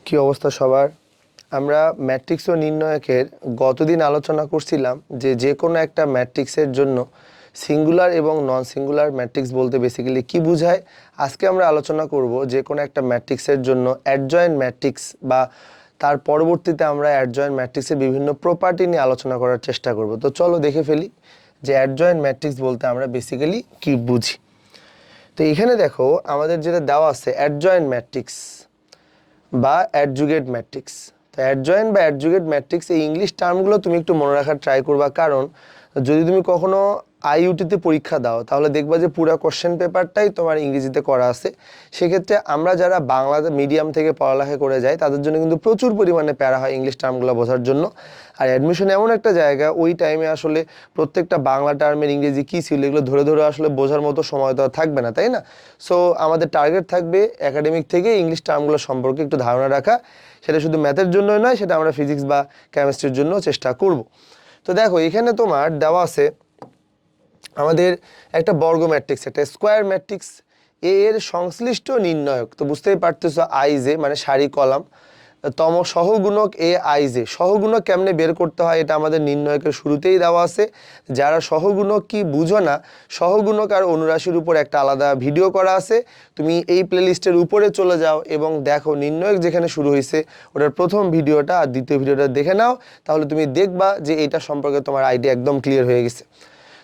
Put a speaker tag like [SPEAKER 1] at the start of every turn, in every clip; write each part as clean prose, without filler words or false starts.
[SPEAKER 1] কি অবস্থা সবার? আমরা ম্যাট্রিক্স ও নির্ণয়কের গতদিন আলোচনা করছিলাম যে কোনো একটা ম্যাট্রিক্সের জন্য সিঙ্গুলার এবং নন সিঙ্গুলার ম্যাট্রিক্স বলতে বেসিক্যালি কি বোঝায়। আজকে আমরা আলোচনা করব যে কোনো একটা ম্যাট্রিক্সের জন্য অ্যাডজয়েন্ট ম্যাট্রিক্স বা তার পরবর্তীতে আমরা অ্যাডজয়েন্ট ম্যাট্রিক্সের বিভিন্ন প্রপার্টি নিয়ে আলোচনা করার চেষ্টা করব। তো চলো দেখে ফেলি যে অ্যাডজয়েন্ট ম্যাট্রিক্স বলতে আমরা বেসিক্যালি কি বুঝি। তো এখানে দেখো আমাদের যেটা দেওয়া আছে অ্যাডজয়েন্ট ম্যাট্রিক্স বা অ্যাডজুগেট ম্যাট্রিক্স। তো অ্যাডজয়েন্ট বা অ্যাডজুগেট ম্যাট্রিক্স এই ইংলিশ টার্মগুলো তুমি একটু মনে রাখার ট্রাই করবা, কারণ যদি তুমি কখনো আইইউটিতে পরীক্ষা দাও তাহলে দেখবা যে পুরো কোশ্চেন পেপারটাই তোমার ইংরেজিতে করা আছে। সেক্ষেত্রে আমরা যারা বাংলা মিডিয়াম থেকে পড়ালেখা করে যাই তাদের জন্য কিন্তু প্রচুর পরিমাণে প্যারা হয় ইংলিশ টার্মগুলো বোঝার জন্য। আর অ্যাডমিশন এমন একটা জায়গা, ওই টাইমে আসলে প্রত্যেকটা বাংলা টার্মের ইংরেজি কী ছিল এগুলো ধরে ধরে আসলে বোঝার মতো সময় তো আর থাকবে না, তাই না? সো আমাদের টার্গেট থাকবে একাডেমিক থেকে ইংলিশ টার্মগুলো সম্পর্কে একটু ধারণা রাখা। সেটা শুধু ম্যাথের জন্যই নয়, সেটা আমরা ফিজিক্স বা কেমিস্ট্রির জন্য চেষ্টা করব। তো দেখো এখানে তোমার দেওয়া আছে আমাদের একটা বর্গ ম্যাট্রিক্স, একটা স্কোয়ার ম্যাট্রিক্স, এর সংশ্লিষ্ট নির্ণয়ক। তো বুঝতেই পারতেছো আইজে মানে সারি কলাম তম সহগুণক এ আইজে। সহগুণক কেমনে বের করতে হয় এটা আমাদের নির্ণয়কের শুরুতেই দেওয়া আছে। যারা সহগুণক কি বুঝো না, সহগুণক আর অনুরাশির উপর একটা আলাদা ভিডিও করা আছে, তুমি এই প্লেলিস্টের উপরে চলে যাও এবং দেখো নির্ণয়ক যেখানে শুরু হয়েছে ওটার প্রথম ভিডিওটা আর দ্বিতীয় ভিডিওটা দেখে নাও, তাহলে তুমি দেখবা যে এটা সম্পর্কে তোমার আইডিয়া একদম ক্লিয়ার হয়ে গেছে।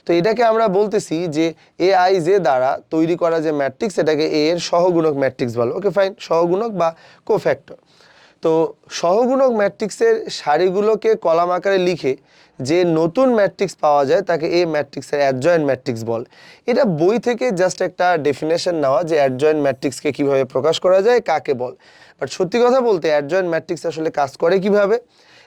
[SPEAKER 1] তো এটাকে আমরা বলতেছি যে এ আই জে দ্বারা তৈরি করা যে ম্যাট্রিক্স এটাকে এ এর সহগুণক ম্যাট্রিক্স বলো। ওকে ফাইন, সহগুণক বা কোফ্যাক্টর। তো সহগুণক ম্যাট্রিক্সের সারিগুলোকে কলাম আকারে লিখে যে নতুন ম্যাট্রিক্স পাওয়া যায় তাকে এ ম্যাট্রিক্সের অ্যাডজয়েন্ট ম্যাট্রিক্স বলে। এটা বই থেকে জাস্ট একটা ডেফিনেশন নেওয়া যে অ্যাডজয়েন্ট ম্যাট্রিক্সকে কীভাবে প্রকাশ করা যায়, কাকে বল। বাট সত্যি কথা বলতে অ্যাডজয়েন্ট ম্যাট্রিক্স আসলে কাজ করে কিভাবে।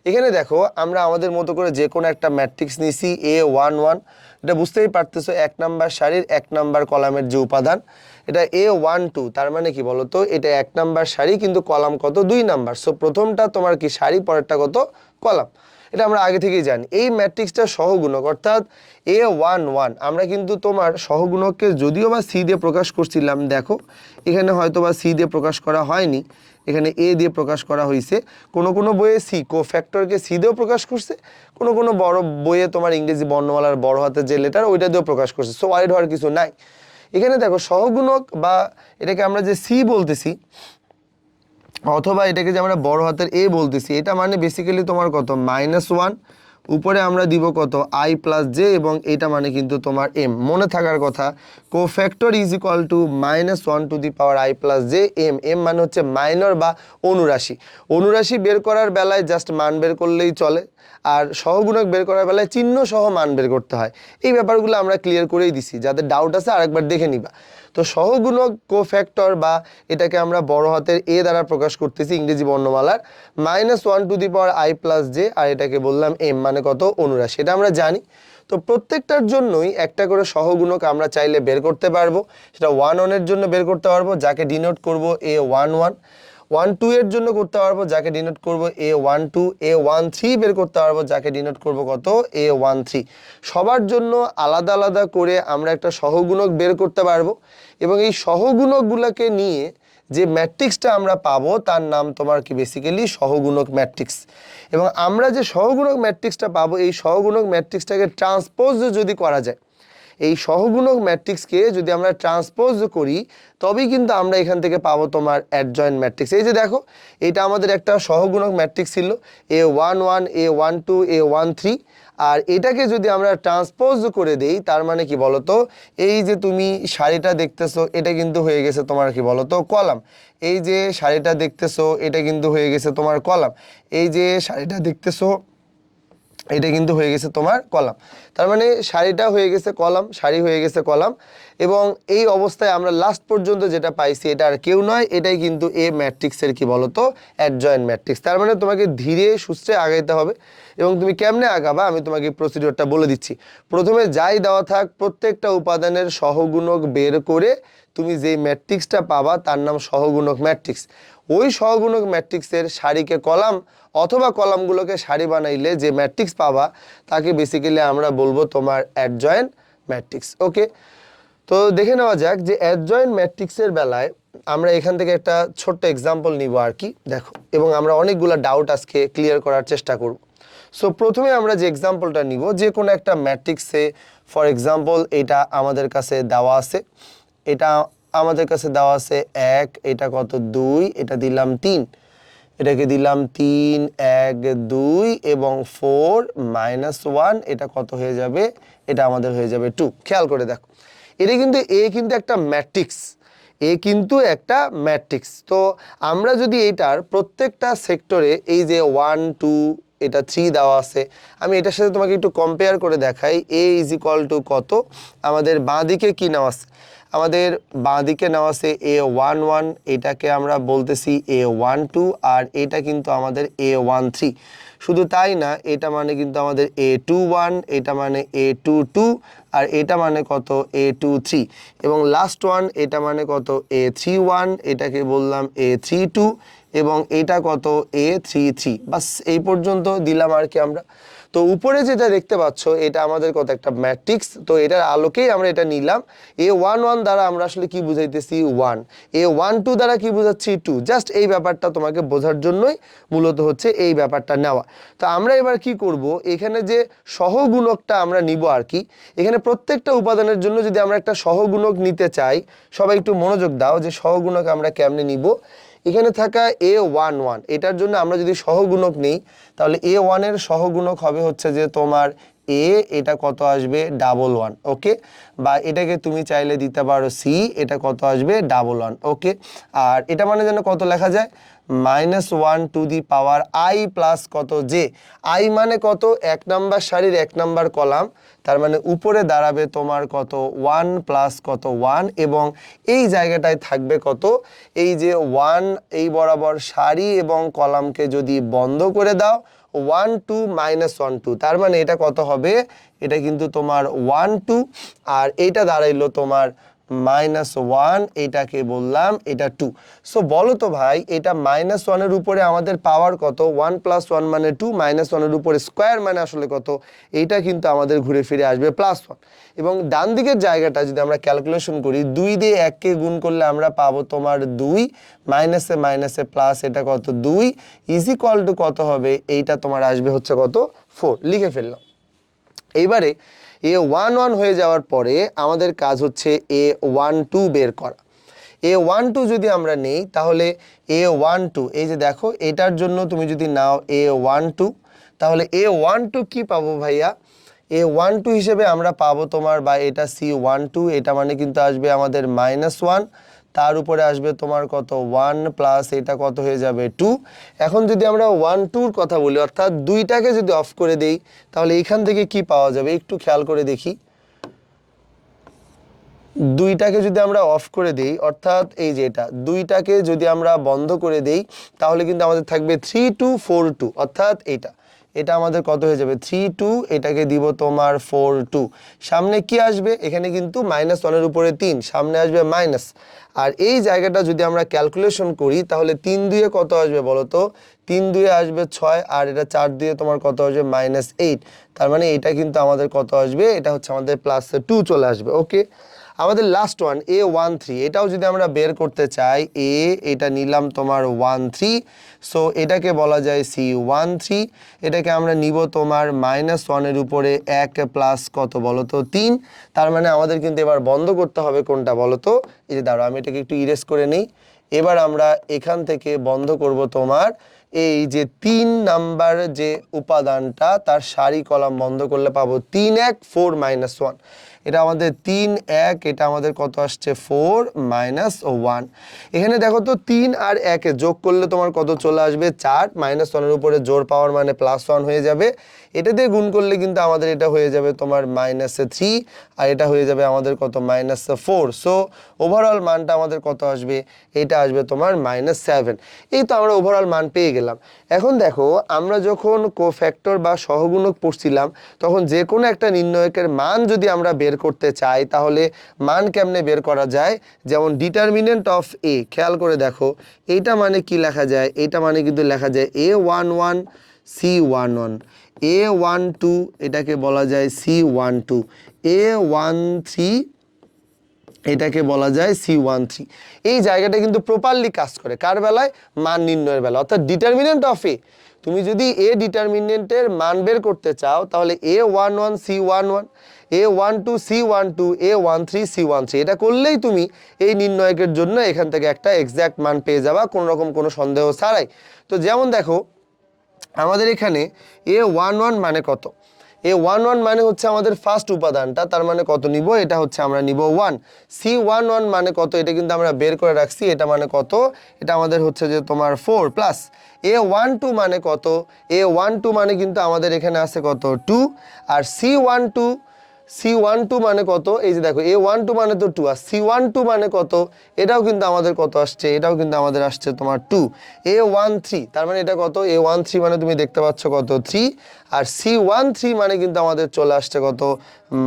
[SPEAKER 1] এখানে দেখো আমরা আমাদের মতো করে যে কোনো একটা ম্যাট্রিক্স নিছি A11, এটা বুঝতেই পারতেছো 1 নাম্বার সারির 1 নাম্বার কলামের যে উপাদান এটা A12, তার মানে কি বলতো এটা 1 নাম্বার সারি কিন্তু কলাম কত 2 নাম্বার। সো প্রথমটা তোমার কি সারি, পরেরটা কত কলাম, এটা আমরা আগে থেকেই জানি। এই ম্যাট্রিক্সটা সহগুণক অর্থাৎ A11। আমরা কিন্তু তোমার সহগুণককে যদিও বা সি দিয়ে প্রকাশ করছিলাম, দেখো এখানে হয়তো বা সি দিয়ে প্রকাশ করা হয়নি, এখানে এ দিয়ে প্রকাশ করা হয়েছে। কোনো কোনো বইয়ে সি কোফ্যাক্টরকে সি দিয়েও প্রকাশ করছে, কোনো কোনো বড় বইয়ে তোমার ইংরেজি বর্ণমালার বড় হাতের যে লেটার ওইটা দিয়েও প্রকাশ করছে। সো ওয়ারিড হওয়ার কিছু নাই। এখানে দেখো সহগুণক বা এটাকে আমরা যে সি বলতেছি অথবা এটাকে যে আমরা বড় হাতের এ বলতেছি, এটা মানে বেসিক্যালি তোমার কত -1, উপরে আমরা দিব কত আই প্লাস জে, এবং এটা মানে কিন্তু তোমার এম। মনে থাকার কথা cofactor is equal to -1 to the power I plus j M. M মানে হচ্ছে মাইনর বা অনুরাশি। অনুরাশি বের করার বেলায় জাস্ট মান বের করলেই চলে, আর সহগুণক বের করার বেলায় চিহ্ন সহ মান বের করতে হয়। এই ব্যাপারগুলো আমরা ক্লিয়ার করেই দিছি, যাদের ডাউট আছে আরেকবার দেখে নিবা। তো সহগুণক কোফ্যাক্টর বা এটাকে আমরা বড় হাতের এ দ্বারা প্রকাশ করতেছি ইংরেজি বর্ণমালার -1 to the power I plus J, আর এটাকে বললাম এম মানে কত অনুরাশি, এটা আমরা জানি। তো প্রত্যেকটার জন্যই একটা করে সহগুণক আমরা চাইলে বের করতে পারবো। সেটা 1 এর জন্য বের করতে পারবো যাকে ডিনোট করব A11, 1-2 এর জন্য করতে পারবো যাকে ডিনোট করব A12, A13 বের করতে পারবো যাকে ডিনোট করব কত A13। সবার জন্য আলাদা আলাদা করে আমরা একটা সহগুণক বের করতে পারবো, এবং এই সহগুণকগুলোকে নিয়ে যে ম্যাট্রিক্সটা আমরা পাবো তার নাম তোমার কি বেসিক্যালি সহগুণক ম্যাট্রিক্স। এবং আমরা যে সহগুণক ম্যাট্রিক্সটা পাবো এই সহগুণক ম্যাট্রিক্সটাকে ট্রান্সপোজ যদি করা যায়, এই সহগুণক ম্যাট্রিক্সকে যদি আমরা ট্রান্সপোজ করি তবেই কিন্তু আমরা এখান থেকে পাবো তোমার অ্যাডজয়েন্ট ম্যাট্রিক্স। এই যে দেখো এটা আমাদের একটা সহগুণক ম্যাট্রিক্স ছিল A11, A12, A13, আর এটাকে যদি আমরা ট্রান্সপোজ করে দেই তার মানে কি বলতো এই যে তুমি সারিটা দেখতেছো এটা কিন্তু হয়ে গেছে তোমার কি বলতো কলাম। এই যে সারিটা দেখতেছো এটা কিন্তু হয়ে গেছে তোমার কলাম। এই যে সারিটা দেখতেছো এটা কিন্তু হয়ে গেছে তোমার কলাম। তার মানে সারিটা হয়ে গেছে কলাম, সারি হয়ে গেছে কলাম, এবং এই অবস্থায় আমরা লাস্ট পর্যন্ত যেটা পাইছি এটা আর কেউ নয়, এটাই কিন্তু এ ম্যাট্রিক্সের কি বলতো অ্যাডজয়েন্ট ম্যাট্রিক্স। তার মানে তোমাকে ধীরে সুস্থে আগাইতে হবে, এবং তুমি কেমনে আগাবা আমি তোমাকে প্রসিডিওরটা বলে দিচ্ছি। প্রথমে যাই দেওয়া থাক প্রত্যেকটা উপাদানের সহগুণক বের করে তুমি যেই ম্যাট্রিক্সটা পাবা তার নাম সহগুণক ম্যাট্রিক্স। ওই সহগুণক ম্যাট্রিক্সের সারিকে কলাম অথবা কলামগুলোকে সারি বানাইলে যে ম্যাট্রিক্স পাবা তাকে বেসিক্যালি আমরা বলবো তোমার অ্যাডজয়েন্ট ম্যাট্রিক্স। ওকে, তো দেখে নেওয়া যাক যে অ্যাডজয়েন্ট ম্যাট্রিক্সের বেলায় আমরা এখান থেকে একটা ছোট্ট এক্সাম্পল নিব আর কি, দেখো, এবং আমরা অনেকগুলো ডাউট আজকে ক্লিয়ার করার চেষ্টা করব। সো প্রথমে আমরা যে এক্সাম্পলটা নিব, যে কোনো একটা ম্যাট্রিক্সে, ফর এক্সাম্পল এটা আমাদের কাছে দেওয়া আছে, এটা আমাদের কাছে দেওয়া আছে 1, এটা কত 2, এটা দিলাম 3, এটাকে দিলাম 3 1 2 এবং 4 -1, এটা কত হয়ে যাবে, এটা আমাদের হয়ে যাবে 2। খেয়াল করে দেখো, এটা কিন্তু কিন্তু একটা ম্যাট্রিক্স, কিন্তু একটা ম্যাট্রিক্স। তো আমরা যদি এটার প্রত্যেকটা সেক্টরে এই যে 1 2 এটা 3 দেওয়া আছে, আমি এটার সাথে তোমাকে একটু কম্পেয়ার করে দেখাই। a কত, আমাদের বাঁ দিকে কি নেওয়া আছে, আমাদের বাঁ দিকে নেওয়া আছে a11, এটাকে আমরা বলতেছি a12, আর এটা কিন্তু আমাদের a13। শুধু তাই না, এটা মানে কিন্তু আমাদের a21, এটা মানে a22, আর এটা মানে কত a23, এবং লাস্ট ওয়ান এটা মানে কত a31, এটাকে বললাম a32, এবং এটা কত a33। বাস এই পর্যন্ত দিলাম আর কি আমরা। তো উপরে যেটা দেখতে পাচ্ছ এটা আমাদের কত একটা ম্যাট্রিক্স, তো এটার আলোকেই আমরা এটা নিলাম। a11 দ্বারা আমরা আসলে কি বুঝাইতেছি 1, a12 দ্বারা কি বুঝাচ্ছি 2। জাস্ট এই ব্যাপারটা তোমাকে বোঝার জন্যই মূলত হচ্ছে এই ব্যাপারটা নেওয়া। তো আমরা এবার কি করব, এখানে যে সহগুণকটা আমরা নিব আর কি, এখানে প্রত্যেকটা উপাদানের জন্য যদি আমরা একটা সহগুণক নিতে চাই, সবাই একটু মনোযোগ দাও যে সহগুণক আমরা কেমনে নিব। এখানে থাকা a11, এটার জন্য আমরা যদি সহগুণক নেই, তাহলে a1 এর সহগুণক হবে হচ্ছে যে তোমার a, এটা কত আসবে 11, ওকে, বা এটাকে তুমি চাইলে দিতে পারো c, এটা কত আসবে 11, ওকে। আর এটা মানে যেন কত লেখা যায়, -1 to the power i plus কত j। i মানে কত, 1 নাম্বার সারির 1 নাম্বার কলাম, তার মানে উপরে দাঁড়াবে তোমার কত 1 প্লাস কত 1, এবং এই জায়গাটায় থাকবে কত, এই যে 1, এই বরাবর সারি এবং কলামকে যদি বন্ধ করে দাও 1 2 -1 2, তার মানে এটা কত হবে, এটা কিন্তু তোমার 1 2, আর এইটা দাঁড়াইলো তোমার -1, এটাকে বললাম এটা 2। সো বলো তো ভাই, এটা -1 এর উপরে আমাদের পাওয়ার কত, 1 + 1 মানে 2, -1 এর উপরে স্কোয়ার মানে আসলে কত, এইটা কিন্তু আমাদের ঘুরে ফিরে আসবে +1। এবং ডান দিকের জায়গাটা যদি আমরা ক্যালকুলেশন করি, 2 দিয়ে 1 কে গুণ করলে আমরা পাবো তোমার 2, মাইনাসে মাইনাসে প্লাস, এটা কত 2 = কত হবে, এইটা তোমার আসবে হচ্ছে কত 4। লিখে ফেললাম। এইবারে a11 হয়ে যাওয়ার পরে আমাদের কাজ হচ্ছে a12 বের করা। a12 যদি আমরা নেই, তাহলে a12, এই যে দেখো, এটার জন্য তুমি যদি নাও a12, তাহলে a12 কি পাবো ভাইয়া, a12 হিসেবে আমরা পাবো তোমার, বা এটা c12, এটা মানে কিন্তু আসবে আমাদের -1, তার উপরে আসবে তোমার কত 1 প্লাস এটা কত হয়ে যাবে 2। এখন যদি আমরা 1 2 এর কথা বলি, অর্থাৎ দুইটাকে যদি অফ করে দেই, তাহলে এখান থেকে কি পাওয়া যাবে একটু খেয়াল করে দেখি। দুইটাকে যদি আমরা অফ করে দেই, অর্থাৎ এই যে এটা দুইটাকে যদি আমরা বন্ধ করে দেই, তাহলে কিন্তু আমাদের থাকবে 3 2 4 2, অর্থাৎ এটা আমাদের কত হয়ে যাবে 3 2, এটাকে দিব তোমার 4 2। সামনে কি আসবে, এখানে কিন্তু -1 এর উপরে 3, সামনে আসবে মাইনাস। আর এই জায়গাটা যদি আমরা ক্যালকুলেশন করি, তাহলে 3 2 কত আসবে বলো তো, 3 2 আসবে 6, আর এটা 4 দিয়ে তোমার কত আসবে -8। তার মানে এটা কিন্তু আমাদের কত আসবে, এটা হচ্ছে আমাদের +2 চলে আসবে, ওকে। আমাদের লাস্ট ওয়ান a13, এটাও যদি আমরা বের করতে চাই, এটা নিলাম তোমার 13, সো এটাকে বলা যায় c13। এটাকে আমরা নিব তোমার -1 এর উপরে 1 প্লাস কত বলো তো 3। তার মানে আমাদের কিন্তু এবার বন্ধ করতে হবে কোনটা বলো তো, এই যে দাঁড়াও আমি এটাকে একটু ইরেজ করে নেই। এবার আমরা এখান থেকে বন্ধ করব তোমার এই যে 3 নাম্বার যে উপাদানটা, তার সারি কলাম বন্ধ করলে পাবো 3 1 4 -1। এটা আমাদের 3 1, এটা আমাদের কত আসছে 4 -1। এখানে দেখো তো 3 আর 1 এ যোগ করলে তোমার কত চলে আসবে 4, -1 এর উপরে জোর পাওয়ার মানে +1 হয়ে যাবে। এটা দিয়ে গুণ করলে কিন্তু আমাদের এটা হয়ে যাবে তোমার -3, আর এটা হয়ে যাবে আমাদের কত -4। সো ওভারঅল মানটা আমাদের কত আসবে, এটা আসবে তোমার -7। এই তো আমরা ওভারঅল মান পেয়ে গেলাম। এখন দেখো, আমরা যখন কোফ্যাক্টর বা সহগুণক পড়ছিলাম, তখন যে কোনো একটা নির্ণয়কের মান যদি আমরা বের করতে চাই, তাহলে মান কেমনে বের করা যায়, যেমন ডিটারমিনেন্ট অফ এ, খেয়াল করে দেখো, এইটা মানে কি লেখা যায়, এটা মানে কিন্তু লেখা যায় a11 c11, a12 এটাকে বলা যায় c12, a13 এটাকে বলা যায় C13। এই জায়গাটা কিন্তু প্রপারলি কাজ করে কার বেলায়, মান নির্ণয়ের বেলা, অর্থাৎ ডিটারমিনেন্ট অফ এ। তুমি যদি এ ডিটারমিনেন্টের মান বের করতে চাও তাহলে A11 C11, A12 C12, A13 C13, এটা করলেই তুমি এই নির্ণয়কের জন্য এখান থেকে একটা এক্সাক্ট মান পেয়ে যাবা কোনো রকম কোনো সন্দেহ ছাড়াই। তো যেমন দেখো আমাদের এখানে A11 মানে কত, A11 মানে হচ্ছে আমাদের ফার্স্ট উপাদানটা, তার মানে কত নিব, এটা হচ্ছে আমরা নিব 1। C11 মানে কত, এটা কিন্তু আমরা বের করে রাখছি, এটা মানে কত, এটা আমাদের হচ্ছে যে তোমার 4 প্লাস A12 মানে কত, A12 মানে কিন্তু আমাদের এখানে আছে কত 2, আর C12 মানে কত, এই যে দেখো A12 মানে তো 2, আর C12 মানে কত, এটাও কিন্তু আমাদের কত আসছে, এটাও কিন্তু আমাদের আসছে তোমার 2। A13 তার মানে এটা কত, A13 মানে তুমি দেখতে পাচ্ছ কত 3, আর C13 মানে কিন্তু আমাদের চলে আসছে কত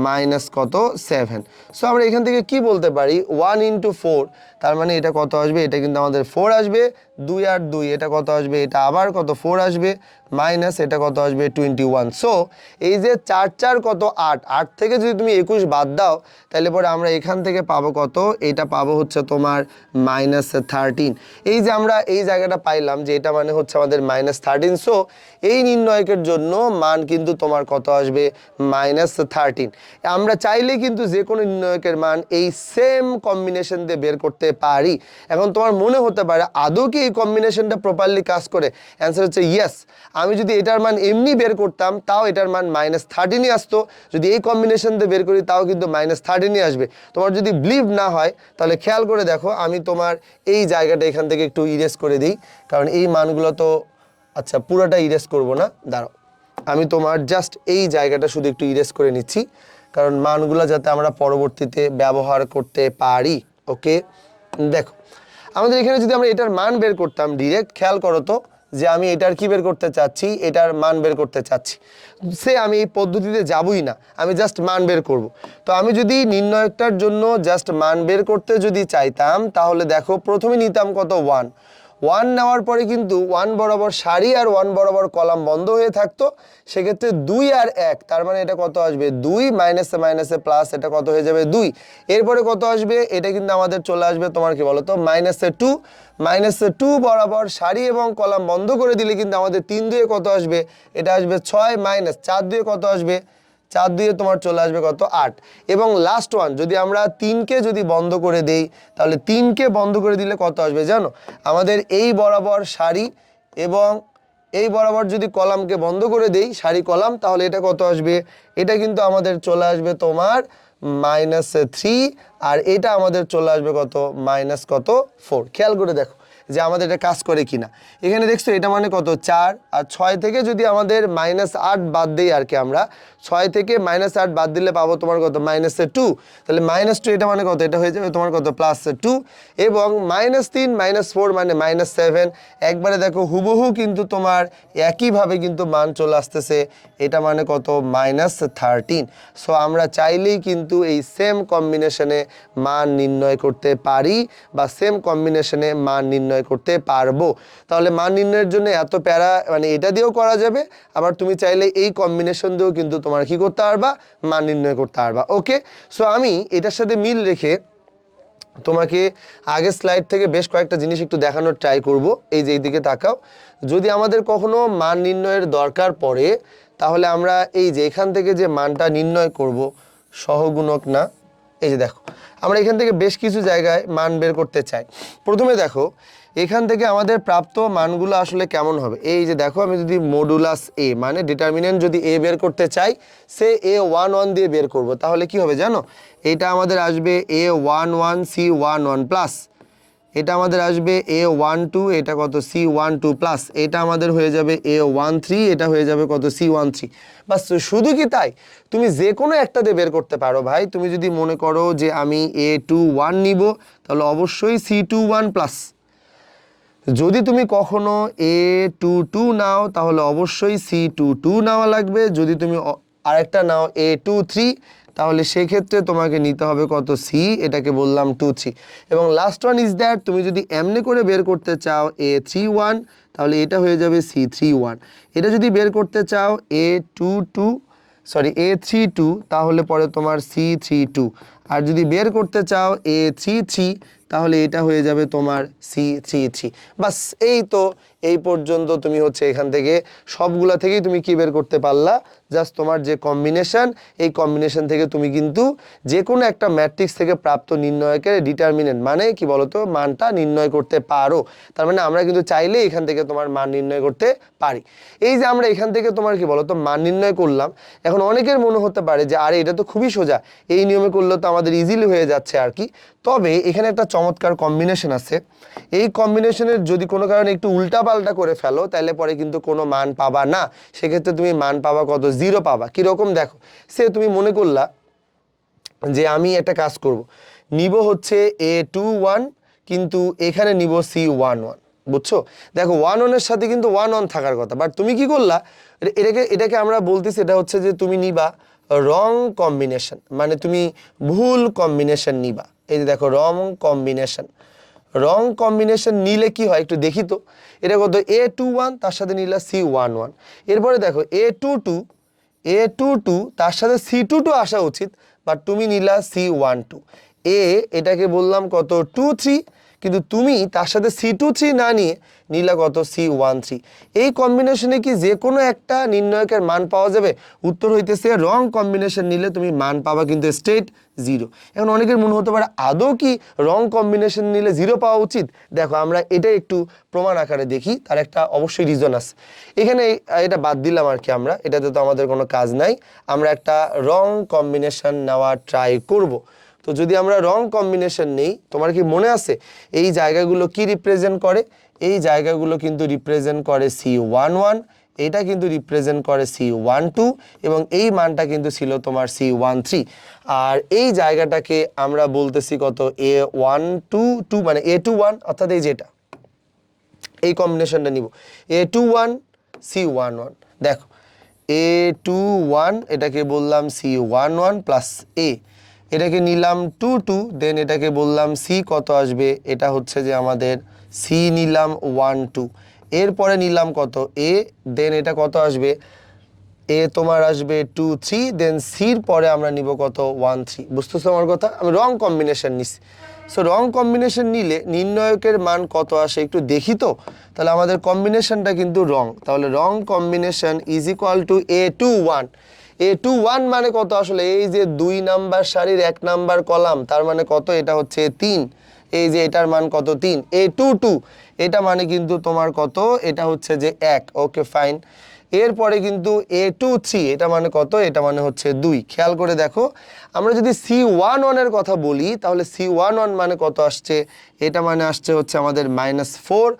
[SPEAKER 1] মাইনাস কত 7। সো আমরা এখান থেকে কি বলতে পারি 1 ইন্টু 4, তার মানে এটা কত আসবে, এটা কিন্তু আমাদের 4 আসবে, 2 আর 2 এটা কত আসবে, এটা আবার কত 4 আসবে, মাইনাস এটা কত আসবে 21। সো এই যে 4 4 কত 8, 8 থেকে যদি তুমি 21 বাদ দাও তাহলে পরে আমরা এখান থেকে পাবো কত, এটা পাবো হচ্ছে তোমার -13। এই যে আমরা এই জায়গাটা পাইলাম যে এটা মানে হচ্ছে আমাদের -13। সো এই নির্ণয়কের জন্য মান কিন্তু তোমার কত আসবে -13। আমরা চাইলে কিন্তু যে কোনো নির্ণয়কের মান এই সেম কম্বিনেশন দিয়ে বের করতে পারি। এখন তোমার মনে হতে পারে আদৌ কি এই কম্বিনেশনটা প্রপারলি কাজ করে, অ্যান্সার হচ্ছে ইয়েস। আমি যদি এটার মান এমনি বের করতাম তাও এটার মান -13ই আসতো, যদি এই কম্বিনেশন দিয়ে বের করি তাও কিন্তু -13ই আসবে। তোমার যদি বিলিভ না হয় তাহলে খেয়াল করে দেখো, আমি তোমার এই জায়গাটা এখান থেকে একটু ইরেজ করে দিই, কারণ এই মানগুলো তো আচ্ছা পুরোটা ইরেজ করব না, দাঁড়াও আমি তোমার জাস্ট এই জায়গাটা শুধু একটু ইরেজ করে নিচ্ছি, কারণ মানগুলো যাতে আমরা পরবর্তীতে ব্যবহার করতে পারি। ওকে, দেখো আমাদের এখানে যদি আমরা এটার মান বের করতাম ডিরেক্ট, খেয়াল করো তো যে আমি এটার কি বের করতে চাচ্ছি, এটার মান বের করতে চাচ্ছি, সে আমি এই পদ্ধতিতে যাবই না, আমি জাস্ট মান বের করব। তো আমি যদি নির্ণয়কটার জন্য জাস্ট মান বের করতে যদি চাইতাম তাহলে দেখো প্রথমে নিতাম কত 1 নেওয়ার পরে কিন্তু 1 বরাবর সারি আর 1 বরাবর কলাম বন্ধ হয়ে থাকতো, সেক্ষেত্রে 2 আর 1, তার মানে এটা কত আসবে 2 মাইনাসে মাইনাসে প্লাস, এটা কত হয়ে যাবে 2। এরপরে কত আসবে, এটা কিন্তু আমাদের চলে আসবে তোমার কি বলো তো -2 বরাবর সারি এবং কলাম বন্ধ করে দিলে কিন্তু আমাদের 3 2 কত আসবে, এটা আসবে 6 মাইনাস 4 2 কত আসবে, 4 2 তোমার চলে আসবে কত 8। এবং লাস্ট ওয়ান যদি আমরা 3কে যদি বন্ধ করে দেই তাহলে 3কে বন্ধ করে দিলে কত আসবে জানো, আমাদের এই বরাবর সারি এবং এই বরাবর যদি কলামকে বন্ধ করে দেই সারি কলাম, তাহলে এটা কত আসবে, এটা কিন্তু আমাদের চলে আসবে তোমার -3, আর এটা আমাদের চলে আসবে কত মাইনাস কত 4। খেয়াল করে দেখো যে আমাদের এটা কাজ করে কিনা। এখানে দেখছো এটা মানে কত 4, আর 6 থেকে যদি আমাদের -8 বাদ দেই আর কি, আমরা 6 থেকে -8 বাদ দিলে পাবো তোমার কত -2, তাহলে -2 এটা মানে কত, এটা হয়ে যাবে তোমার কত +2, এবং -3 -4 মানে -7। একবারে দেখো হুবহু কিন্তু তোমার একইভাবে কিন্তু মান চলে আসতেছে, এটা মানে কত -13। সো আমরা চাইলেই কিন্তু এই সেম কম্বিনেশনে মান নির্ণয় করতে পারি বা সেম কম্বিনেশনে মান নির্ণয় করতে পারবো। তাহলে মান নির্ণয়ের জন্য এত প্যারা মানে এটা দিয়েও করা যাবে, আবার তুমি চাইলে এই কম্বিনেশন দিয়েও কিন্তু তোমার কি করতে পারবা, মান নির্ণয় করতে পারবা। ওকে, সো আমি এটার সাথে মিল রেখে তোমাকে আগের স্লাইড থেকে বেশ কয়েকটা জিনিস একটু দেখানোর ট্রাই করব। এই যে এইদিকে তাকাও, যদি আমাদের কখনো মান নির্ণয়ের দরকার পড়ে তাহলে আমরা এই যে এখান থেকে যে মানটা নির্ণয় করব, সহগুণক না, এই যে দেখো আমরা এখান থেকে বেশ কিছু জায়গায় মান বের করতে চাই। প্রথমে দেখো এখান থেকে আমাদের প্রাপ্ত মানগুলো আসলে কেমন হবে। এই যে দেখো আমি যদি মডুলাস এ মানে ডিটারমিনেন্ট যদি এ বের করতে চাই, সে A11 দিয়ে বের করব, তাহলে কি হবে জানো, এটা আমাদের আসবে A11 C11 প্লাস, এটা আমাদের আসবে A12, এটা কত C12 প্লাস, এটা আমাদের হয়ে যাবে A13, এটা হয়ে যাবে কত C13। বাস শুধু কি তাই, তুমি যে কোনো একটা দিয়ে বের করতে পারো ভাই। তুমি যদি মনে করো যে আমি A21 নিব তাহলে অবশ্যই C21 প্লাস, যদি তুমি কখনো A22 নাও তাহলে অবশ্যই C22 নেওয়া লাগবে, যদি তুমি আরেকটা নাও A23 তাহলে সেক্ষেত্রে তোমাকে নিতে হবে কত C, এটাকে বললাম 23। এবং লাস্ট ওয়ান ইজ দ্যাট, তুমি যদি এমনি করে বের করতে চাও A31 তাহলে এটা হয়ে যাবে C31। এটা যদি বের করতে চাও A32 A32 তাহলে পরে তোমার C32। আর যদি বের করতে চাও A33 তাহলে এটা হয়ে যাবে তোমার C33। বাস এই তো, এই পর্যন্ত তুমি হচ্ছে এখান থেকে সবগুলা থেকেই তুমি কি বের করতে পারলা, জাস্ট তোমার যে কম্বিনেশন, এই কম্বিনেশন থেকে তুমি কিন্তু যে কোনো একটা ম্যাট্রিক্স থেকে প্রাপ্ত নির্ণয়কের ডিটারমিনেন্ট মানে কি বলতো মানটা নির্ণয় করতে পারো। তার মানে আমরা কিন্তু চাইলে এখান থেকে তোমার মান নির্ণয় করতে পারি। এই যে আমরা এখান থেকে তোমার কি বলতো মান নির্ণয় করলাম, এখন অনেকের মনে হতে পারে যে আরে এটা তো খুবই সোজা, এই নিয়মে করলে তো আমাদের ইজিলি হয়ে যাচ্ছে আর কি। তবে এখানে একটা চমৎকার কম্বিনেশন আছে, এই কম্বিনেশনের যদি কোনো কারণে একটু উল্টাপাল্টা করে ফেলো তাহলে পরে কিন্তু কোনো মান পাবা না, সেক্ষেত্রে তুমি মান পাবা কত, 0 পাবা। কীরকম দেখো, সে তুমি মনে করলা যে আমি একটা কাজ করব, নিব হচ্ছে A21 কিন্তু এখানে নিব C11, বুঝছো? দেখো 1 সাথে কিন্তু 1 থাকার কথা, বাট তুমি কি করলা, এটাকে আমরা বলতেছি এটা হচ্ছে যে তুমি নিবা রং কম্বিনেশন, মানে তুমি ভুল কম্বিনেশন নিবা। এই যে দেখো রং কম্বিনেশন, রং কম্বিনেশন নিলে কি হয় একটু দেখি তো। এটা কত, A21 তার সাথে নিলা C11, এরপরে দেখো A22 তার সাথে C22 আসা উচিত, বাট তুমি নিলা C12। এটাকে বললাম কত 23, কিন্তু তুমি তার সাথে C23 না নিয়ে নিলা কত C13। এই কম্বিনেশনে কি যে কোনো একটা নির্ণয়কের মান পাওয়া যাবে? উত্তর হইতেছে রং কম্বিনেশন নিলে তুমি মান পাবা কিন্তু স্ট্রেট 0। এখন অনেকের মনে হতে পারে আদৌ কি রং কম্বিনেশন নিলে 0 পাওয়া উচিত? দেখো আমরা এটা একটু প্রমাণ আকারে দেখি, তার একটা অবশ্যই রিজন আছে। এখানে এটা বাদ দিলাম আর কি, আমরা এটাতে তো আমাদের কোনো কাজ নাই, আমরা একটা রং কম্বিনেশন নেওয়ার ট্রাই করব। তো যদি আমরা রং কম্বিনেশন নেই, তোমার কি মনে আছে এই জায়গাগুলো কি রিপ্রেজেন্ট করে? এই জায়গাগুলো কিন্তু রিপ্রেজেন্ট করে C11, এটা কিন্তু রিপ্রেজেন্ট করে C12 এবং এই মানটা কিন্তু ছিল তোমার C13। আর এই জায়গাটাকে আমরা বলতেছি কত A122, মানে A21, অর্থাৎ এই যেটা এই কম্বিনেশনটা নিব A21 C11। দেখো A21 এটাকে বললাম C11 প্লাস A, এটাকে নিলাম 22, দেন এটাকে বললাম C কত আসবে, এটা হচ্ছে যে আমাদের C নিলাম 12, এরপরে নিলাম কত A, দেন এটা কত আসবে A তোমার আসবে 23, দেন সির পরে আমরা নিব কত 13। বুঝতেছো আমার কথা? আমি রং কম্বিনেশন নিছি। সো রং কম্বিনেশন নিলে নির্ণয়কের মান কত আসে একটু দেখি তো। তাহলে আমাদের কম্বিনেশনটা কিন্তু রং, তাহলে wrong combination is equal to A21। A21 মানে কত আসলে, এই যে 2 নাম্বার সারির 1 নাম্বার কলাম, তার মানে কত, এটা হচ্ছে 3। এই যে এটার মান কত 3। A22 এটা মানে কিন্তু তোমার কত, এটা হচ্ছে যে 1। Okay fine. এরপরে কিন্তু A23 এটা মানে কত, এটা মানে হচ্ছে 2। খেয়াল করে দেখো, আমরা যদি C11 এর কথা বলি তাহলে C11 মানে কত আসছে, এটা মানে আসছে হচ্ছে আমাদের -4।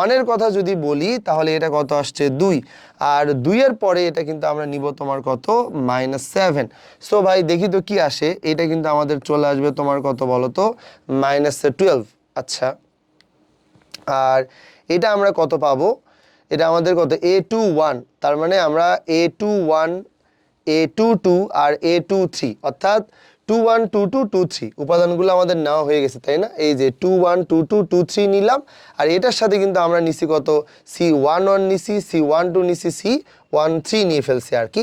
[SPEAKER 1] 1 এর কথা যদি বলি তাহলে এটা কত আসছে 2, আর 2 এর পরে এটা কিন্তু আমরা নিব তোমার কত -7। সো ভাই দেখি তো কি আসে, এটা কিন্তু আমাদের চলে আসবে তোমার কত বলো তো -12। আচ্ছা, আর এটা আমরা কত পাবো, এটা আমাদের কত A21, তার মানে আমরা A21, A22 আর A23 অর্থাৎ 21 22 23 উপাদানগুলো আমাদের নেওয়া হয়ে গেছে, তাই না? এই যে 21 22 23 নিলাম, আর এটার সাথে কিন্তু আমরা নিছি কত C11 নিছি, C12 নিছি, C13 নিয়ে ফেলছি আর কি।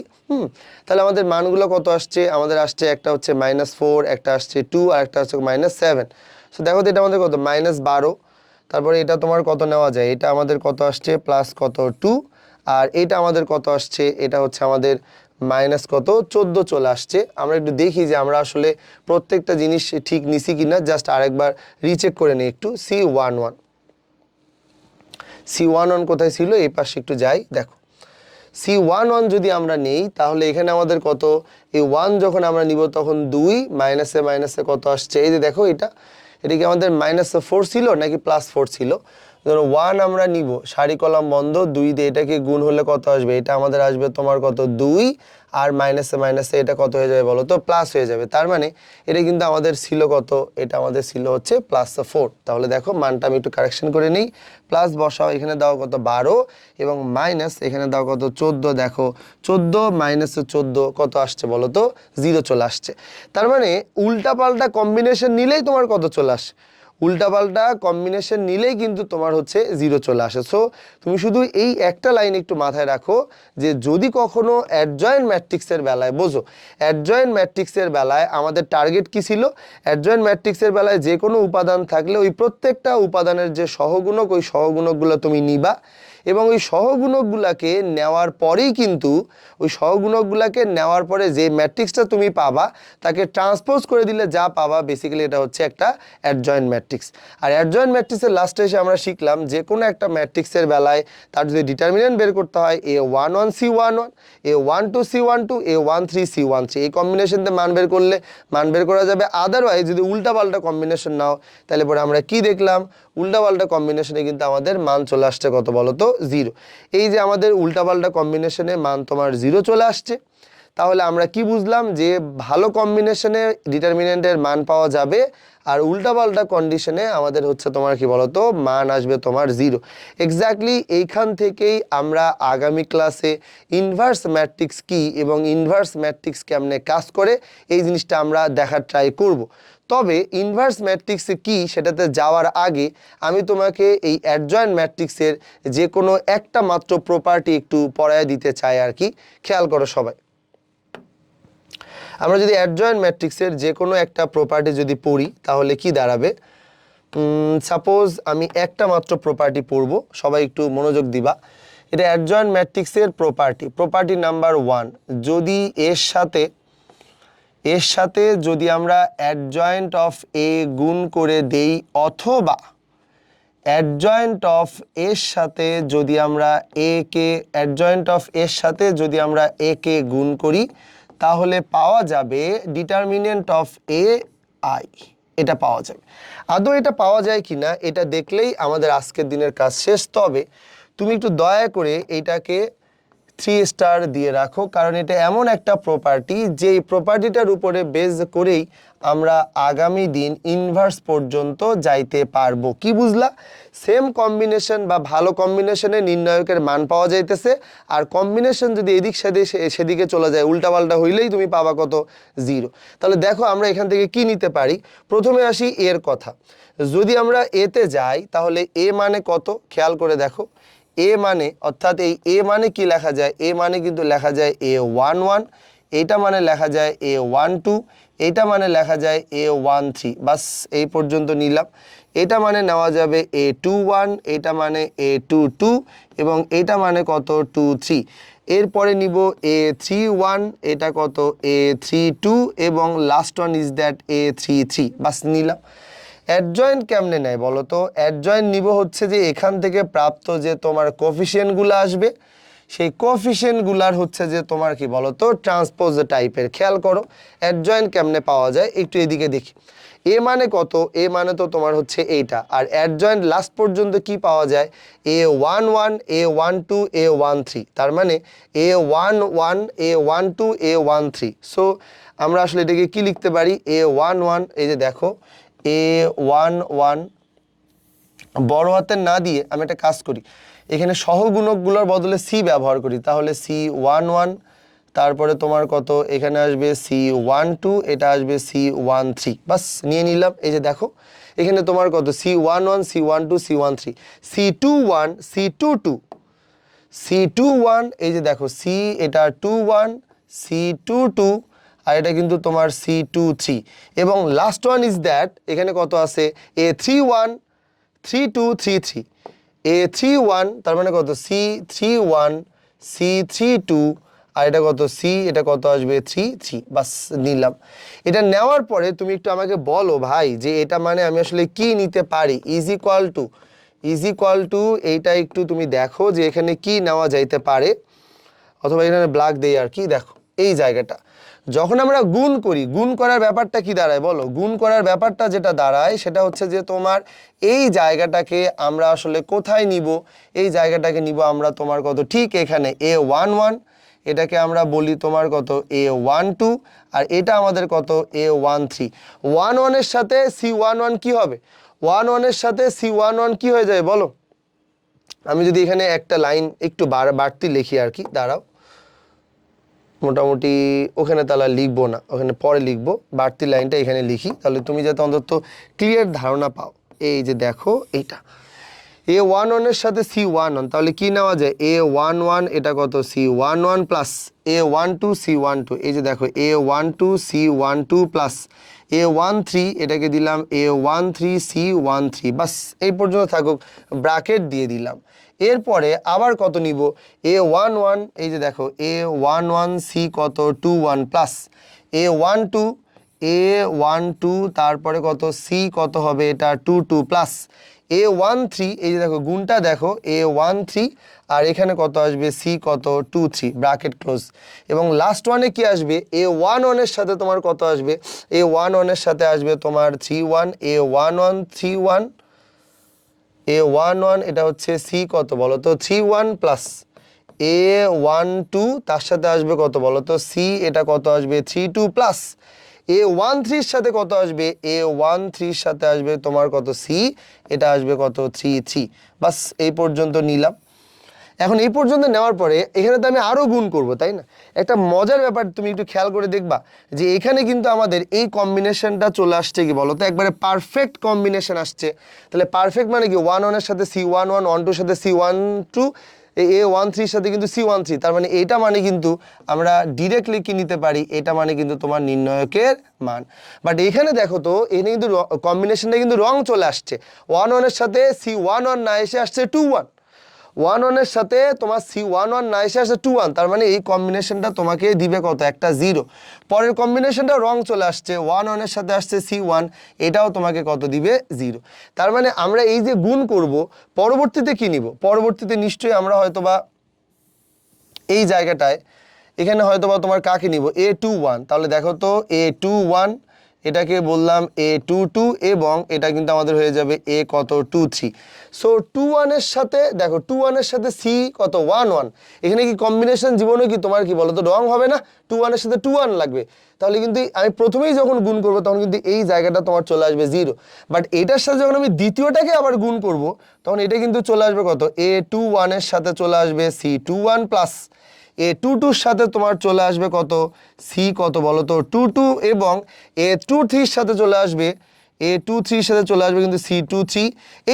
[SPEAKER 1] তাহলে আমাদের মানগুলো কত আসছে, আমাদের আসছে একটা হচ্ছে -4, একটা আসছে 2, আর একটা হচ্ছে -7। সো দেখো তো এটা আমাদের কত -12, তারপরে এটা তোমার কত নেওয়া যায়, এটা আমাদের কত আসছে প্লাস কত 2, আর এটা আমাদের কত আসছে, এটা হচ্ছে আমাদের মাইনাস কত 14 চলে আসছে। আমরা একটু দেখি যে আমরা আসলে প্রত্যেকটা জিনিস ঠিক নিছি কিনা, জাস্ট আরেকবার রিচেক করে নিই একটু। C11 কোথায় ছিল, এই পাশে একটু যাই। দেখো C11 যদি আমরা নেই তাহলে এখানে আমাদের কত, এই 1 যখন আমরা নিব তখন 2, মাইনাসে মাইনাসে কত আসছে, এই যে দেখো এটা কি আমাদের -4 ছিল নাকি +4 ছিল। ধরো 1 আমরা নিব, সারি কলাম বন্ধ, 2 দিয়ে এটাকে গুণ হলে কত আসবে, এটা আমাদের আসবে তোমার কত 2, আর মাইনাসে মাইনাসে এটা কত হয়ে যাবে বলো তো, প্লাস হয়ে যাবে। তার মানে এটা কিন্তু আমাদের ছিল কত, এটা আমাদের ছিল হচ্ছে +4। তাহলে দেখো মানটা আমি একটু কারেকশন করে নিই, প্লাস বসাও, এখানে দাও কত 12 এবং মাইনাস এখানে দাও কত 14। দেখো 14 - 14 কত আসছে বলো তো, 0 চলে আসছে। তার মানে উল্টাপাল্টা কম্বিনেশন নিলেই তোমার কত চলে আসে, উল্টাপাল্টা কম্বিনেশন নিলেই কিন্তু তোমার হচ্ছে 0 চলে আসে। সো তুমি শুধু এই একটা লাইন একটু মাথায় রাখো যে যদি কখনো অ্যাডজয়েন্ট ম্যাট্রিক্সের বেলায়, বোঝো অ্যাডজয়েন্ট ম্যাট্রিক্সের বেলায় আমাদের টার্গেট কি ছিল, অ্যাডজয়েন্ট ম্যাট্রিক্সের বেলায় যে কোনো উপাদান থাকলে ওই প্রত্যেকটা উপাদানের যে সহগুণক, ওই সহগুণকগুলো তুমি নিবা এবং ওই সহগুণকগুলোকে নেওয়ার পরেই কিন্তু ওই সহগুণকগুলোকে নেওয়ার পরে যে ম্যাট্রিক্সটা তুমি পাবা তাকে ট্রান্সপোজ করে দিলে যা পাবা, বেসিক্যালি এটা হচ্ছে একটা অ্যাডজয়েন্ট ম্যাট্রিক্স। আর অ্যাডজয়েন্ট ম্যাট্রিক্সের লাস্টে এসে আমরা শিখলাম যে কোনো একটা ম্যাট্রিক্সের বেলায় তার যদি ডিটারমিনেন্ট বের করতে হয় A11C11, A12C12, A13C13, এই কম্বিনেশনতে মান বের করলে মান বের করা যাবে। আদারওয়াইজ যদি উল্টাপাল্টা কম্বিনেশন নাও তাহলে পরে আমরা কি দেখলাম, উল্টাপাল্টা কম্বিনেশনে কিন্তু আমাদের মান চলে আসছে কত বলো তো, 0। এই যে আমাদের উল্টাপাল্টা কম্বিনেশনে মান তোমার 0 চলে আসছে, তাহলে আমরা কি বুঝলাম যে ভালো কম্বিনেশনে ডিটারমিনেন্টের মান পাওয়া যাবে আর উল্টাপাল্টা কন্ডিশনে আমাদের হচ্ছে তোমার কি বলতো মান আসবে তোমার 0। এক্স্যাক্টলি এইখান থেকেই আমরা আগামী ক্লাসে ইনভার্স ম্যাট্রিক্স কি এবং ইনভার্স ম্যাট্রিক্স কেমনে কাজ করে এই জিনিসটা আমরা দেখার ট্রাই করব। তবে ইনভার্স ম্যাট্রিক্স কি সেটাতে যাওয়ার আগে আমি তোমাকে এই অ্যাডজয়েন্ট ম্যাট্রিক্সের যে কোনো একটা মাত্র প্রপার্টি একটু পড়ায় দিতে চাই আর কি। খেয়াল করো সবাই, আমরা যদি অ্যাডজয়েন্ট ম্যাট্রিক্সের যে কোনো একটা প্রপার্টি যদি পড়ি তাহলে কি দাঁড়াবে। সাপোজ আমি একটা মাত্র প্রপার্টি পড়ব, সবাই একটু মনোযোগ দিবা। এটা অ্যাডজয়েন্ট ম্যাট্রিক্সের প্রপার্টি নাম্বার 1, যদি এর সাথে যদি আমরা অ্যাডজয়েন্ট অফ এ গুণ করে দেই অথবা অ্যাডজয়েন্ট অফ এর সাথে যদি আমরা এ কে গুণ করি তাহলে পাওয়া যাবে ডিটারমিনেন্ট অফ এ আই, এটা পাওয়া যাবে। আদৌ এটা পাওয়া যায় কিনা এটা দেখলেই আমাদের আজকের দিনের কাজ শেষ। তবে তুমি একটু দয়া করে এইটাকে 3 স্টার দিয়ে রাখো, কারণ এটা এমন একটা প্রপার্টি যে প্রপার্টিটার উপরে বেস করেই আমরা আগামী দিন ইনভার্স পর্যন্ত যাইতে পারবো। কি বুঝলা? সেম কম্বিনেশন বা ভালো কম্বিনেশনে নির্ণায়কের মান পাওয়া যাইতেছে, আর কম্বিনেশন যদি এদিক সেদিকে চলে যায় উল্টাপাল্টা হইলেই তুমি পাবা কত, 0। তাহলে দেখো আমরা এখান থেকে কি নিতে পারি। প্রথমে আসি এর কথা, যদি আমরা এতে যাই তাহলে এ মানে কত খেয়াল করে দেখো। এ মানে অর্থাৎ এই এ মানে কি লেখা যায়, এ মানে কিন্তু লেখা যায় A11, এইটা মানে লেখা যায় A12, এইটা মানে লেখা যায় A13, বাস এই পর্যন্ত নিলাম। এটা মানে নেওয়া যাবে A21, এটা মানে A22 এবং এটা মানে কত 23। এরপরে নিব A31, এটা কত A32 এবং last one is that A33, বাস নিলাম। অ্যাডজয়েন্ট কেমনে নেয় বলো তো? অ্যাডজয়েন্ট নিব হচ্ছে যে এখান থেকে প্রাপ্ত যে তোমার কোফিশিয়েন্টগুলো আসবে সেই কোফিশিয়েন্টগুলার হচ্ছে যে তোমার কি বলো তো ট্রান্সপোজ টাইপের। খেয়াল করো অ্যাডজয়েন্ট কেমনে পাওয়া যায়, একটু এদিকে দেখি। এ মানে কত, এ মানে তো তোমার হচ্ছে এইটা, আর অ্যাডজয়েন্ট লাস্ট পর্যন্ত কি পাওয়া যায় A11, A12, A13, তার মানে A11, A12, A13। সো আমরা আসলে এটাকে কি লিখতে পারি, A11, এই যে দেখো A11 বড় হাতের না দিয়ে আমি একটা কাজ করি, এখানে সহগুণকগুলোর বদলে সি ব্যবহার করি, তাহলে C11, তারপরে তোমার কত এখানে আসবে C12, এটা আসবে C13, বাস নিয়ে নিলাম। এই যে দেখো এখানে তোমার কত C11, C12, C13, C21, C22, C21, এই যে দেখো C, এটা 21, C22 আর এটা কিন্তু তোমার C23 এবং লাস্ট ওয়ান ইজ দ্যাট এখানে কত আছে A31, 32, 33, A31 তার মানে কত C31, C32 আর এটা কত C, এটা কত আসবে 33, বাস নিলাম। এটা নেওয়ার পরে তুমি একটু আমাকে বলো ভাই যে এটা মানে আমি আসলে কি নিতে পারি। ইজ ইকুয়াল টু এইটা একটু তুমি দেখো যে এখানে কি নেওয়া যাইতে পারে, অথবা এখানে ব্ল্যাক দেই আর কি। দেখো এই জায়গাটা যখন আমরা গুণ করি, গুণ করার ব্যাপারটা কি দাঁড়ায় বলো? গুণ করার ব্যাপারটা যেটা দাঁড়ায় সেটা হচ্ছে যে তোমার এই জায়গাটাকে আমরা আসলে কোথায় নিব, এই জায়গাটাকে নিব আমরা তোমার কত ঠিক এখানে A11, এটাকে আমরা বলি তোমার কত A12 আর এটা আমাদের কত A13। 11 এর সাথে C11 কি হবে, 11 এর সাথে C11 কি হয়ে যায় বলো? আমি যদি এখানে একটা লাইন একটু বাড়তি লিখি আর কি, দাঁড়াও, মোটামুটি ওখানে তাহলে লিখবো না, ওখানে পরে লিখবো, বাড়তি লাইনটা এখানে লিখি তাহলে তুমি যাতে অন্তত ক্লিয়ার ধারণা পাও। এই যে দেখো এইটা A11 এর সাথে C11, তাহলে কি নেওয়া যায় A11 এটা কত C11 প্লাস A12 C12, এই যে দেখো A12 C12 প্লাস A13 এটাকে দিলাম A13 C13, বাস এই পর্যন্ত থাকুক, ব্র্যাকেট দিয়ে দিলাম। এরপরে আবার কত নিব A11, এই যে দেখো A11 C কত 21 প্লাস A12 তারপরে কত C কত হবে এটা 22 প্লাস A13, এই যে দেখো গুণটা দেখো A13 আর এখানে কত আসবে C কত 23, ব্র্যাকেট ক্লোজ। এবং লাস্ট ওয়ানে কি আসবে A11 এর সাথে তোমার কত আসবে A11 এর সাথে আসবে তোমার 31, A11 31 A11 এটা হচ্ছে C কত বলো তো 31 প্লাস A12 তার সাথে আসবে কত বলো তো C এটা কত আসবে 32 প্লাস A13 এর সাথে কত আসবে A13 এর সাথে আসবে তোমার কত C এটা আসবে কত 33, বাস এই পর্যন্ত নিলাম। এখন এই পর্যন্ত নেওয়ার পরে এখানে তো আমি আরও গুণ করব, তাই না? একটা মজার ব্যাপার তুমি একটু খেয়াল করে দেখবা যে এখানে কিন্তু আমাদের এই কম্বিনেশনটা চলে আসছে কি বলো তো, একবারে পারফেক্ট কম্বিনেশন আসছে। তাহলে পারফেক্ট মানে কি 11 এর সাথে C11, 12 এর সাথে C12, A13 এর সাথে কিন্তু C13, তার মানে এটা মানে কিন্তু আমরা ডিরেক্টলি কি নিতে পারি, এটা মানে কিন্তু তোমার নির্ণায়কের মান। বাট এখানে দেখো তো এখানে কিন্তু কম্বিনেশনটা কিন্তু রং চলে আসছে, 11 এর সাথে C11 না এসে আসছে 21, 11 এর সাথে তোমার C11 না এসে আসছে 21, তার মানে এই কম্বিনেশনটা তোমাকে দিবে কত একটা 0। পরের কম্বিনেশনটা রং চলে আসছে 11 এর সাথে আসছে C1, এটাও তোমাকে কত দিবে 0। তার মানে আমরা এই যে গুণ করব পরবর্তীতে কি নিব, পরবর্তীতে নিশ্চয়ই আমরা হয়তোবা এই জায়গাটায় এখানে হয়তোবা তোমার কাকে নিব A21, তাহলে দেখো তো A21 এটাকে বললাম A22 এবং এটা কিন্তু আমাদের হয়ে যাবে A কত 23। সো 21 এর সাথে দেখো 21 এর সাথে C কত 11, এখানে কি কম্বিনেশন জীবনে কি তোমার কি বলো তো রং হবে না, 21 এর সাথে 21 লাগবে, তাহলে কিন্তু আমি প্রথমেই যখন গুণ করব তখন কিন্তু এই জায়গাটা তোমার চলে আসবে 0। বাট এটার সাথে যখন আমি দ্বিতীয়টাকে আবার গুণ করব তখন এটা কিন্তু চলে আসবে কত A21 এর সাথে চলে আসবে C21 প্লাস A22 এর সাথে তোমার চলে আসবে কত C কত বলো তো 22 এবং A23 এর সাথে চলে আসবে A23 এর সাথে চলে আসবে কিন্তু C23,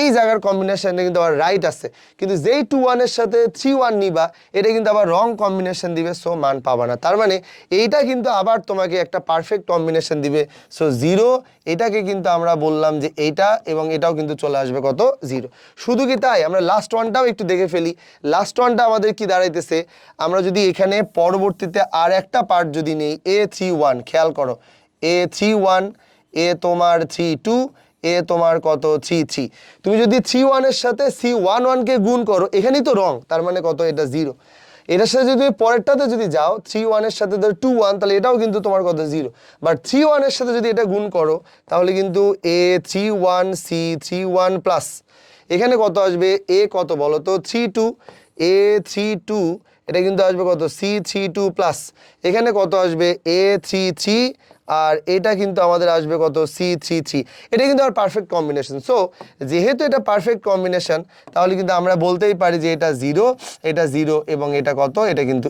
[SPEAKER 1] এই জায়গার কম্বিনেশনটা কিন্তু আবার রাইট আছে, কিন্তু যেই 21 এর সাথে 31 নিবা এটা কিন্তু আবার রং কম্বিনেশন দিবে, সো মান পাবা না। তার মানে এইটা কিন্তু আবার তোমাকে একটা পারফেক্ট কম্বিনেশন দিবে, সো 0, এটাকে কিন্তু আমরা বললাম যে এইটা এবং এটাও কিন্তু চলে আসবে কত 0। শুধু কি তাই, আমরা লাস্ট ওয়ানটাও একটু দেখে ফেলি। লাস্ট ওয়ানটা আমাদের কি দাঁড়াইতেছে, আমরা যদি এখানে পরবর্তীতে আর একটা পার্ট যদি নেই A31, খেয়াল করো A31, এ তোমার 32, এ তোমার কত 33, তুমি যদি 31 এর সাথে C11 কে গুণ করো এখানেই তো রং, তার মানে কত এটা 0। এটার সাথে যদি পরেরটাতে যদি যাও 31 এর সাথে ধর 21, তাহলে এটাও কিন্তু তোমার কত 0। বাট 31 এর সাথে যদি এটা গুণ করো তাহলে কিন্তু A31 C31 প্লাস এখানে কত আসবে A কত বলো তো 32, A32 এটা কিন্তু আসবে কত C32 প্লাস এখানে কত আসবে A33 আর এটা কিন্তু আমাদের আসবে কত C33, এটা কিন্তু আর পারফেক্ট কম্বিনেশন। সো যেহেতু এটা পারফেক্ট কম্বিনেশন তাহলে কিন্তু আমরা বলতেই পারি যে এটা 0, এটা 0 এবং এটা কত এটা কিন্তু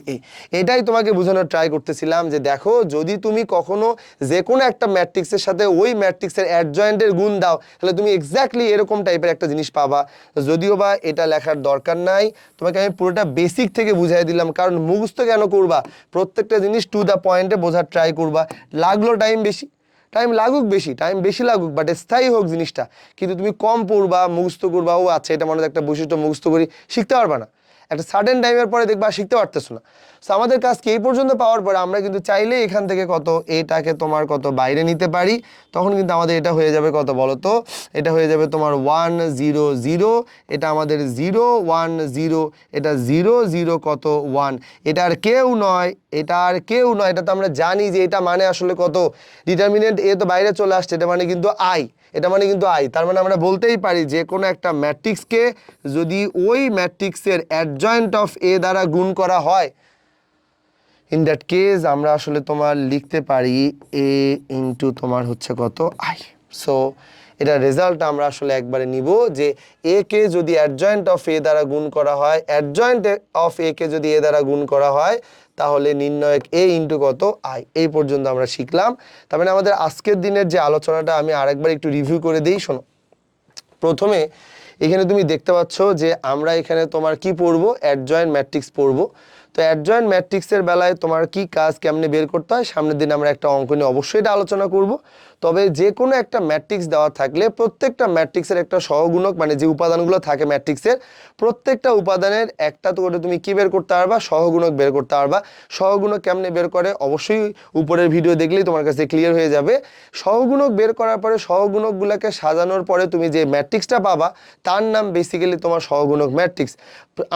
[SPEAKER 1] এটাই তোমাকে বোঝানোর ট্রাই করতেছিলাম যে দেখো যদি তুমি কখনো যে কোনো একটা ম্যাট্রিক্সের সাথে ওই ম্যাট্রিক্সের অ্যাডজয়েন্টের গুণ দাও তাহলে তুমি এক্স্যাক্টলি এরকম টাইপের একটা জিনিস পাবা। যদিও বা এটা লেখার দরকার নাই, তোমাকে আমি পুরোটা বেসিক থেকে বুঝাই দিলাম, কারণ মুখস্থ কেন করবা, প্রত্যেকটা জিনিস টু দ্য পয়েন্টে বোঝার ট্রাই করবা। লাগলো টাইম বেশি, টাইম লাগুক বেশি, টাইম বেশি লাগুক, বাট স্থায়ী হোক জিনিসটা। কিন্তু তুমি কম পড়বা মুখস্থ করবা, ও আচ্ছা এটা মনে হয় একটা বৈশিষ্ট্য মুখস্থ করি, শিখতে পারবা না। একটা সাডেন টাইমের পরে দেখবা শিখতে পারতেছো না। সো আমাদের কাজকে এই পর্যন্ত পাওয়ার পরে আমরা কিন্তু চাইলে এখান থেকে কত এটাকে তোমার কত বাইরে নিতে পারি, তখন কিন্তু আমাদের এটা হয়ে যাবে কত বলো তো, এটা হয়ে যাবে তোমার 1 0 0, এটা আমাদের 0 1 0, এটা 0 0 কত 1, এটা আর কেউ নয়, এটা আর কেউ নয়, এটা তো আমরা জানি যে এটা মানে আসলে কত ডিটারমিনেন্ট এ তো বাইরে চলে আসছে, এটা মানে কিন্তু আই, এটা মানে কিন্তু আই। তার মানে আমরা বলতেই পারি যে কোনো একটা ম্যাট্রিক্সকে যদি ওই ম্যাট্রিক্সের অ্যাডজয়েন্ট অফ এ দ্বারা গুণ করা হয়, ইন দ্যাট কেস আমরা আসলে তোমার লিখতে পারি এ ইন্টু তোমার হচ্ছে কত আই। সো এটা রেজাল্ট আমরা আসলে একবারে নিব যে এ কে যদি অ্যাডজয়েন্ট অফ এ দ্বারা গুণ করা হয়, অ্যাডজয়েন্ট অফ এ কে যদি এ দ্বারা গুণ করা হয় তাহলে নির্ণয়ক এ ইন্টু কত আই। এই পর্যন্ত আমরা শিখলাম। তার মানে আমাদের আজকের দিনের যে আলোচনাটা আমি আরেকবার একটু রিভিউ করে দিই, শোনো। প্রথমে এখানে তুমি দেখতে পাচ্ছ যে আমরা এখানে তোমার কি পড়বো, অ্যাডজয়েন্ট ম্যাট্রিক্স পড়বো। তো অ্যাডজয়েন্ট ম্যাট্রিক্সের বেলায় তোমার কি কাজ কেমনে বের করতে হয় সামনের দিন আমরা একটা অঙ্ক নিয়ে অবশ্যই এটা আলোচনা করব। তবে যে কোনো একটা ম্যাট্রিক্স দেওয়া থাকলে প্রত্যেকটা ম্যাট্রিক্সের একটা সহগুণক মানে যে উপাদানগুলো থাকে ম্যাট্রিক্সের প্রত্যেকটা উপাদানের একটা তো করে তুমি কি বের করতে পারবা, সহগুণক বের করতে পারবা। সহগুণক কেমনে বের করে অবশ্যই উপরের ভিডিও দেখলেই তোমার কাছে ক্লিয়ার হয়ে যাবে। সহগুণক বের করার পরে সহগুণকগুলোকে সাজানোর পরে তুমি যে ম্যাট্রিক্সটা পাবা তার নাম বেসিক্যালি তোমার সহগুণক ম্যাট্রিক্স।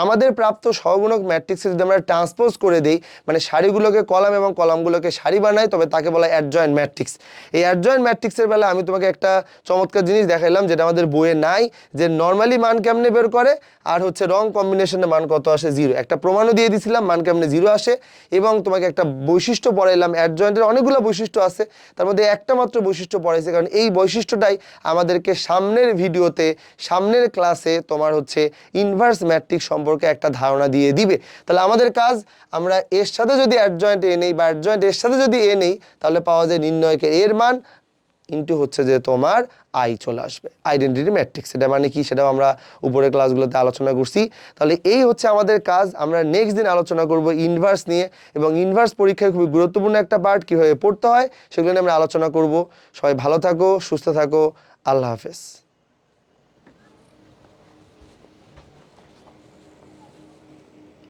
[SPEAKER 1] আমাদের প্রাপ্ত সহগুণক ম্যাট্রিক্সে যদি আমরা ট্রান্সপোজ করে দেই মানে সারিগুলোকে কলাম এবং কলামগুলোকে সারি বানাই তবে তাকে বলা হয় অ্যাডজয়েন্ট ম্যাট্রিক্স। এই অ্যাডজয়েন্ট ম্যাট্রিক্সের বেলা আমি তোমাকে একটা চমৎকার জিনিস দেখাইলাম যেটা আমাদের বইয়ে নাই, যে নর্মালি মান কেমনে বের করে আর হচ্ছে রং কম্বিনেশনে মান কত আসে, 0। একটা প্রমাণও দিয়ে দিছিলাম মান কেমনে 0 আসে এবং তোমাকে একটা বৈশিষ্ট্য পড়াইলাম। অ্যাডজয়েন্টের অনেকগুলো বৈশিষ্ট্য আছে, তার মধ্যে একটা মাত্র বৈশিষ্ট্য পড়াইছে, কারণ এই বৈশিষ্ট্যটাই আমাদেরকে সামনের ভিডিওতে সামনের ক্লাসে তোমার হচ্ছে ইনভার্স ম্যাট্রিক্স সম্পর্কে একটা ধারণা দিয়ে দিবে। তাহলে আমাদের কাজ আমরা এর সাথে যদি অ্যাডজয়েন্ট এ নেই বা অ্যাডজয়েন্ট এর সাথে যদি এ নেই তাহলে পাওয়া যায় নির্ণয়কের এর মান ইনটু হচ্ছে যে তোমার আই চলে আসবে, আইডেন্টিটি ম্যাট্রিক্স। এটা মানে কি সেটাও আমরা উপরের ক্লাসগুলোতে আলোচনা করছি। তাহলে এই হচ্ছে আমাদের কাজ। আমরা নেক্সট দিন আলোচনা করব ইনভার্স নিয়ে এবং ইনভার্স পরীক্ষায় খুবই গুরুত্বপূর্ণ একটা পার্ট, কীভাবে পড়তে হয় সেগুলো নিয়ে আমরা আলোচনা করব। সবাই ভালো থাকো, সুস্থ থাকো, আল্লাহ হাফেজ।